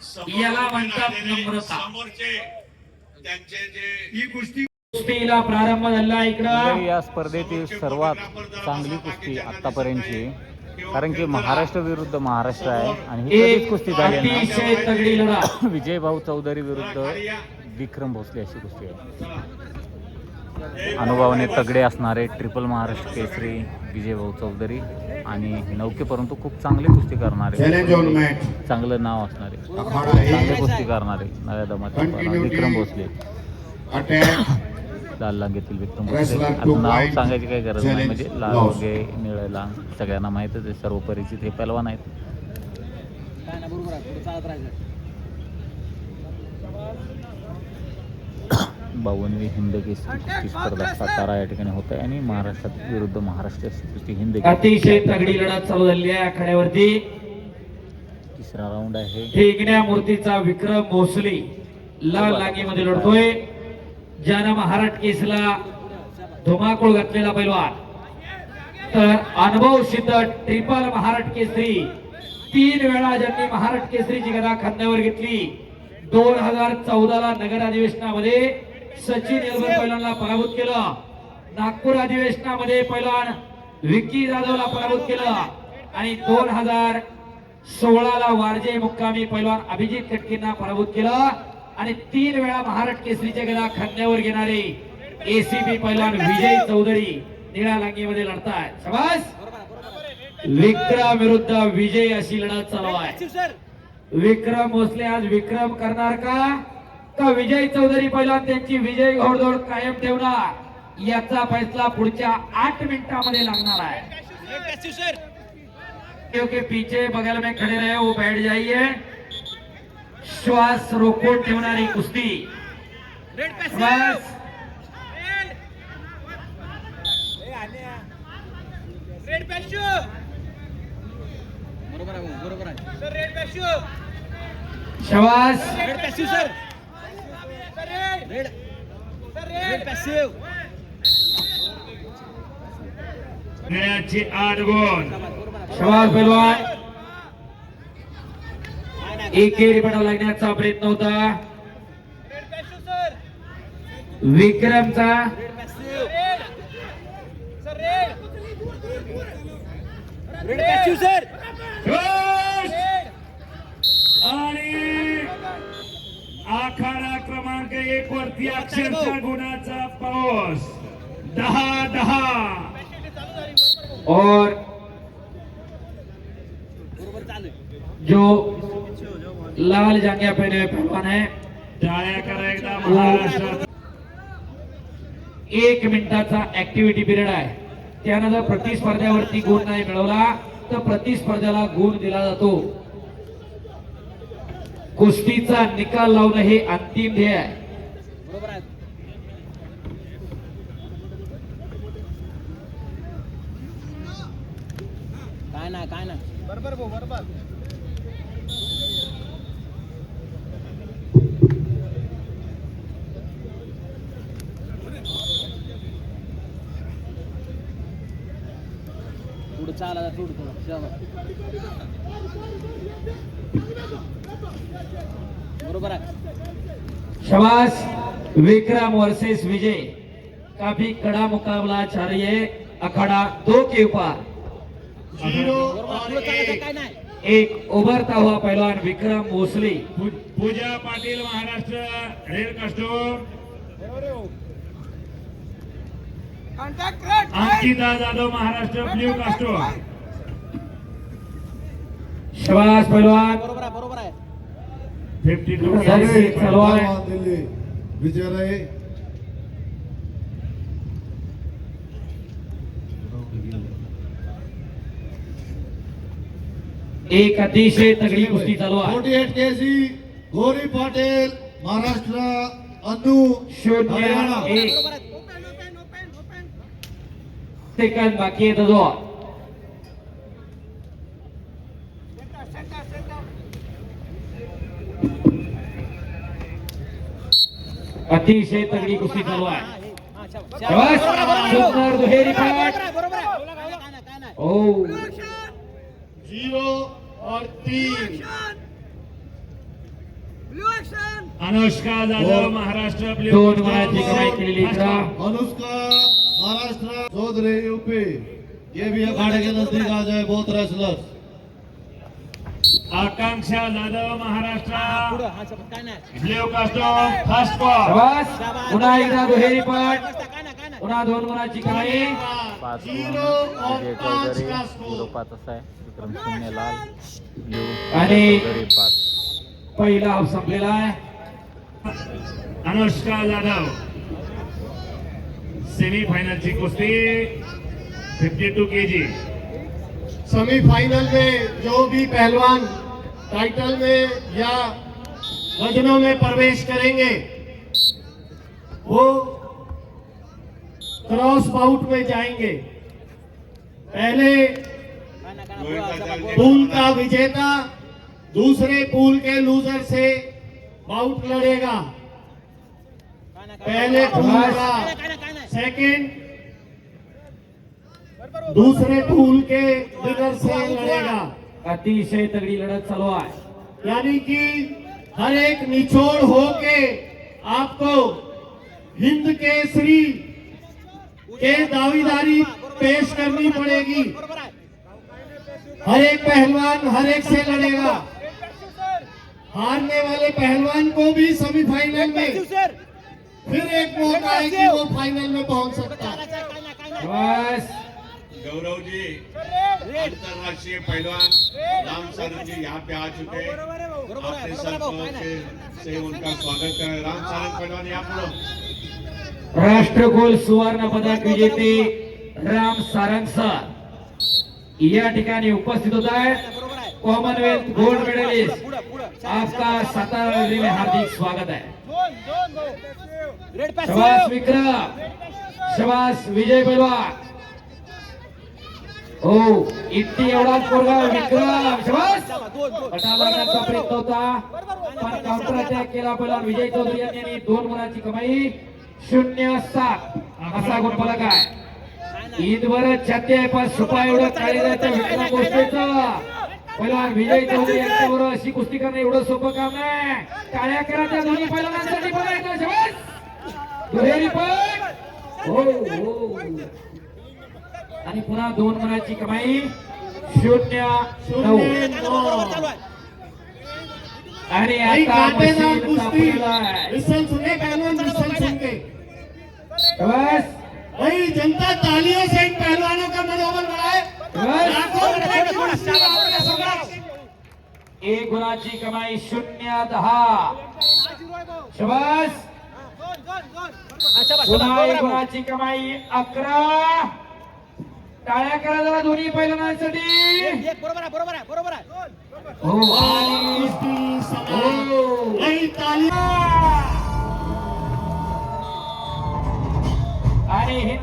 याला म्हणतात नम्रता. समोरचे त्यांचे जे ही कुस्तीला प्रारंभ झाला इकडं. या स्पर्धेतील सर्वात चांगली कुस्ती आतापर्यंतची, कारण की महाराष्ट्र विरुद्ध महाराष्ट्र आहे आणि ही कधीच कुस्ती झाली अतिशय तगडी लढा. विजय भाऊ चौधरी विरुद्ध विक्रम भोसले अशी कुस्ती आहे. अनुभवाने तगडे असणारे ट्रिपल महाराष्ट्र केसरी विजय भाऊ चौधरी आणि नौके परंतु खूप चांगली कुस्ती करणारे, चांगलं नाव असणारे, चांगली कुस्ती करणारे नव्या दमाचे विक्रम भोसले. लाल लांगेतील विक्रम भोसले. आता नाव सांगायची काही गरज नाही, म्हणजे लाल लांगे, निळे लांग सगळ्यांना माहीतच आहे, सर्व परिचित हे पहलवान आहेत. बावनवी हिंद केसरी स्पर्धा सातारा या ठिकाणी होत आहे आणि महाराष्ट्रात विरुद्ध महाराष्ट्र कुस्ती हिंद अतिशय तगडी लढत चालू झाली आहे आखाड्यावरती. तिसरा राऊंड आहे. ठेकण्या मूर्तीचा विक्रम भोसले लाल लांगीमध्ये लढतोय. ज्यानं महाराष्ट्र केसरीला धुमाकूळ घातलेला पैलवान, तर अनुभव सिद्ध ट्रिपल महाराष्ट्र केसरी 3 वेळा ज्यांनी महाराष्ट्र केसरीची गदा खांद्यावर घेतली. 2014 ला नगर अधिवेशनामध्ये सचिन येलवर पैलवानला पराभूत केलं. नागपूर अधिवेशनामध्ये पैलवान विक्की जाधवला पराभूत केलं आणि 2016 ला वारजे मुक्कामी पैलवान अभिजित कटकेंना पराभूत केलं आणि 3 वेळा महाराष्ट्र केसरीच्या गदा खांद्यावर घेणारे एसीबी पैलवान विजय चौधरी निळ्या लांगीमध्ये लढतायत. शाबास. विक्रम विरुद्ध विजय अशी लढत चालू आहे. विक्रम भोसले आज विक्रम करणार का विजय चौधरी पैलवान त्यांची विजय घोडदौड कायम ठेवणार याचा फैसला पुढच्या 8 मिनिटांमध्ये लागणार आहे. क्योंकि पीछे बगल में खड़े रहे वो बैठ जाइए. श्वास रोखून ठेवणारी कुस्ती. बस. शबास. निळ्याची 8 गुण. शबास पैलवान. एकेरी पडा लागण्याचा प्रयत्न होता विक्रमचा. आणि आखाडा क्रमांक 1 वरती अक्षरशः गुणाचा पाऊस. 10-10 और जो लाल जांघिया पहने हुए पहलवान है, टाळ्या करा एकदा महाराष्ट्र. 1 मिनिटाचा ऍक्टिव्हिटी पिरियड आहे. त्यानंतर प्रतिस्पर्ध्यावरती गुण नाही मिळवला तर प्रतिस्पर्ध्याला गुण दिला जातो. कुस्तीचा निकाल लावणं हे अंतिम ध्येय आहे. काय ना बरोबर बरोबर. पुढे चाला थोडं बरोबर आहे. शबास. विक्रम वर्सेस विजय काफी कड़ा मुकाबला जारी है. अखाड़ा 2 के ऊपर 0 और 1 उभरता हुआ पहलवान Vikram Bhosale. Pooja Patil Maharashtra red costume. Ankita Jadhav Maharashtra blue costume. शबास पहलवान. बरोबर आहे. 52 चालू आहे. विजय राय. एक अतिशय तगड़ी कुस्ती चालू आहे. 48 केजी गोरी पाटील महाराष्ट्र. अनु 0-1 सेकंड बाकी आहे. तो अतिशय तगड़ी कुस्ती चालू आहे. सुंदर दुहेरी पाठ. ओ 0 और 3 अनुष्का जाधव महाराष्ट्र प्ले दोन गुणाची कमाई केलेली इकडं अनुष्का महाराष्ट्र चौधरी यूपी, ये भी अखाड़े के नजदीक आ जाए, बहुत wrestlers. Akanksha Jadhav Maharashtra blue costume first ball शाबास पुन्हा एकदा दुहेरी पट पुन्हा 2 गुणाची कमाई 5 गुण विजय चौधरी 0-5 असा आहे. विक्रम 0 लाल ब्ल्यू आणि चौधरी 5. पहिला हाफ संपलेला आहे. अनुष्का जाधव सेमीफायनलची कुस्ती 52 kg. सेमीफाइनल में जो भी पहलवान टाइटल में या वजनों में प्रवेश करेंगे वो क्रॉस बाउट में जाएंगे। पहले पूल का विजेता दूसरे पूल के लूजर से बाउट लड़ेगा। पहले पूल का सेकंड दूसरे पूल के विनर से लड़ेगा। अतिशय तगडी लढत चालू आहे. यानी कि हर एक निचोड़ होके आपको हिंद केसरी के दावेदारी पेश करनी पड़ेगी। हर एक पहलवान हर एक से लड़ेगा। हारने वाले पहलवान को भी सेमीफाइनल में फिर एक मौका है कि वो फाइनल में पहुंच सकता है। शाबास गौरव जी अंतरराष्ट्रीय पहलवान राम सारंग जी यहाँ पे आ चुके हैं। अपने सरपंच से उनका स्वागत करें। राम सारंग पहलवान यहाँ पर राष्ट्रकुल सुवर्ण पदक विजेते राम सारंग सर या ठिकाणी उपस्थित होता है. कॉमनवेल्थ गोल्ड मेडलिस्ट आपका सातारा नगरी में हार्दिक स्वागत है. शाबाश विक्रम, शाबास विजय पहलवान. हो इतनी एवढाच पोरगा विक्रम, शाबास पटाला प्रयत्न होता पण काउंटर अटॅक केला पहलवान विजय चौधरी यांनी. 2 गुणाची कमाई 0-7 असा गुणफलक आहे. ईदवर छाती आहे पण सुपा एवढं काळीदाच्या विक्रम गोष्टीचं पहलवान विजय चौधरी यांच्याबरोबर अशी कुस्ती करणं एवढं सोपं काम नाही. टाळ्या करा त्या दोन्ही पहलवानांसाठी. पण एकदा शाबास दुहेरी पट. हो हो आणि पुन्हा 2 गुणाची कमाई 0-9. आणि भाई आता कांटेदार मशीन कुश्ती तापलेला आहे. विसल सुने पहलवान विसल सुन के शाबास भाई जनता तालियों से इन पहलवानों का मनोबल बढ़ाए। लाखों रुपए की कुश्ती आपके समक्ष। 1 गुणाची कमाई 0-10. शाबास पुन्हा 1 गुणाची कमाई 11. टाळ्या करा जरा दोन्ही पैलवानांसाठी. हो आणि कुश्ती समाप्त।